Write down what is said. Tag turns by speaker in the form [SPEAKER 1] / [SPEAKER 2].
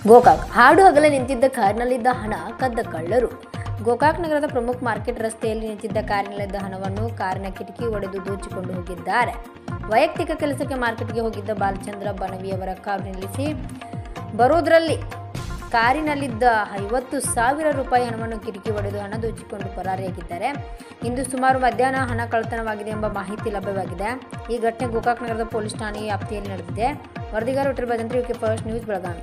[SPEAKER 1] ಗೋಕಾಕ್ ಹಾಡು ಹಗಲೇ ನಿಂತಿದ್ದ ಕಾರಿನಲ್ಲಿದ್ದ ಹಣ ಕದ್ದ ಕಳ್ಳರು. ಗೋಕಾಕ್ ನಗರದ ಪ್ರಮುಖ ಮಾರ್ಕೆಟ್ ರಸ್ತೆಯಲ್ಲಿ ನಿಂತಿದ್ದ ಕಾರಿನಲ್ಲಿದ್ದ ಹಣವನ್ನು ಕಾರಿನ ಕಿಟಕಿ ಒಡೆದು ದೋಚಿಕೊಂಡು ಹೋಗಿದ್ದಾರೆ. ವೈಯಕ್ತಿಕ ಕೆಲಸಕ್ಕೆ ಮಾರ್ಕೆಟ್ಗೆ ಹೋಗಿದ್ದ ಬಾಲಚಂದ್ರ ಬನವಿಯವರ ಕಾರು ನಿಲ್ಲಿಸಿ ಬರೋದ್ರಲ್ಲಿ ಕಾರಿನಲ್ಲಿದ್ದ 50,000 ರೂಪಾಯಿ ಹಣವನ್ನು ಕಿಟಕಿ ಒಡೆದು ಹಣ ದೋಚಿಕೊಂಡು ಪರಾರಿಯಾಗಿದ್ದಾರೆ. ಇಂದು ಸುಮಾರು ಮಧ್ಯಾಹ್ನ ಹಣ ಕಳ್ಳತನವಾಗಿದೆ ಎಂಬ ಮಾಹಿತಿ ಲಭ್ಯವಾಗಿದೆ. ಈ ಘಟನೆ ಗೋಕಾಕ್ ನಗರದ ಪೊಲೀಸ್ ಠಾಣೆಯ ವ್ಯಾಪ್ತಿಯಲ್ಲಿ ನಡೆದಿದೆ. ವರದಿಗಾರ Vittal Bhajantri, UK first news, Belagavi.